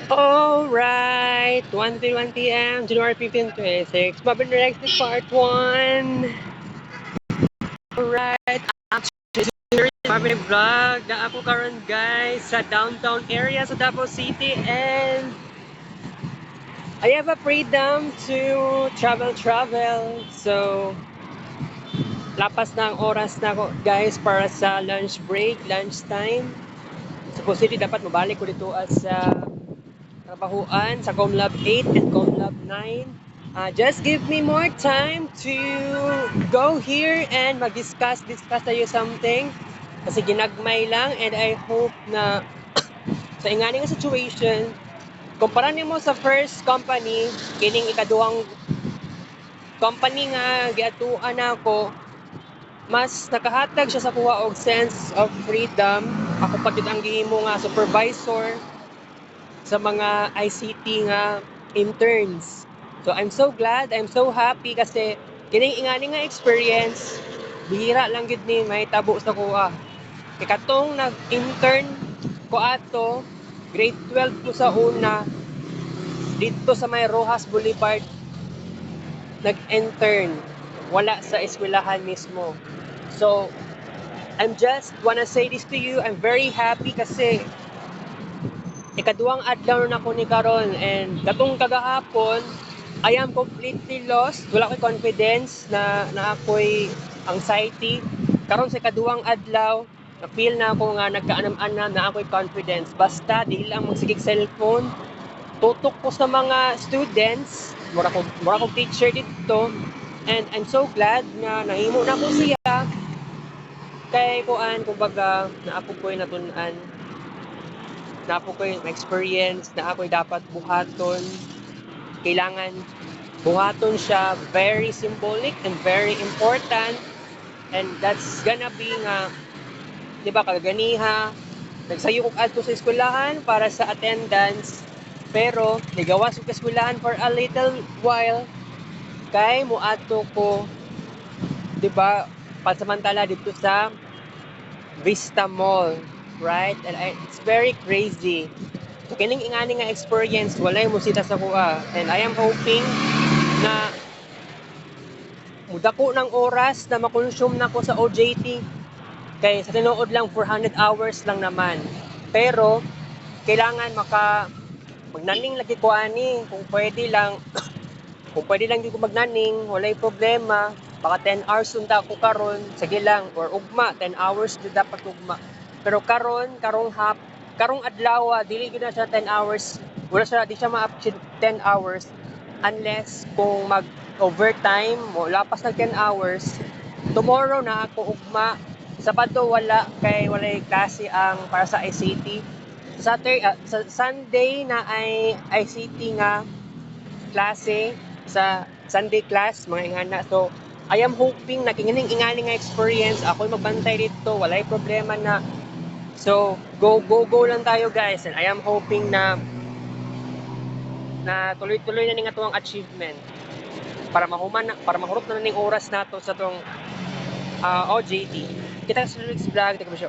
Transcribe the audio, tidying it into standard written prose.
Alright, 1:01 p.m., January 15, 26. Mabin Rex is part 1. Alright, actually, Mabin Vlog na ako karon guys sa downtown area sa Davao City, and I have a freedom to travel. So, lapas na ang oras na ako guys para sa lunch break, lunch time. Supposedly dapat mabalik ko dito sa trabahuan sa ComLab 8 and ComLab 9. Just give me more time to go here and mag-discuss tayo something. Kasi ginagmay lang, and I hope na sa ingani nga situation, kumpara nimo sa first company, kining ikaduhang company nga giatuan ako, mas nakahatag siya sa kuha og sense of freedom. Ako pa gid ang gihimo nga supervisor sa mga ICT nga interns. So I'm so glad, I'm so happy kasi kining ingani nga experience bihira lang gid ni may tabo sa kuha. Ikatong nag-intern ko ato, grade 12 ko sa una, dito sa may Rojas Boulevard nag-intern, wala sa eskwelahan mismo. So I'm just wanna say this to you, I'm very happy kasi ikaduhang adlaw na ko ni karon, and katong kagahapon I am completely lost. Wala ko'y confidence na ako'y anxiety. Karon sa ikaduhang adlaw, na-feel na ako nga nagkaanam-anam na ako'y confidence. Basta di lang magsigig cellphone, tutok ko sa mga students, mura ko teacher dito, and I'm so glad na nahimo na ko siya kay kuan, kumbaga na ako ko'y natun-an, na ako ko'y experience, na ako'y dapat buhaton. Kailangan buhaton siya, very symbolic and very important, and that's gonna be nga, di ba, kaganiha nagsayo kog adto sa eskwelahan para sa attendance, pero nigawas ko sa eskwelahan for a little while kay moadto ko, di ba, pansamantala dito sa Vista Mall, right? And it's very crazy. So kining ingani nga experience walay musita sa kuha, and I am hoping na mudako ng oras na makonsume na ko sa OJT, kay sa tinuod lang 400 hours lang naman, pero kailangan magnaning lagi ko ani kung pwede lang. Kung pwede lang di ko magnaning, walay problema. Baka 10 hours unta ako karon, sige lang, or ugma 10 hours di dapat ugma. Pero karong adlaw dili gyud na siya 10 hours. Wala siya, di siya ma-up 10 hours unless kung mag overtime mo lapas ng 10 hours. Tomorrow na ako ugma. Sabado wala, kay walay klase ang para sa ICT. Sa Sunday na ay ICT nga klase, sa Sunday class mga ingana. So I am hoping na kining ingani nga experience ako'y magbantay dito, walay problema na. So go lang tayo guys, and I am hoping na tuloy-tuloy na ning atong achievement para mahurot na ning oras nato sa tong OJT. Kita sa next vlog, tika mo siya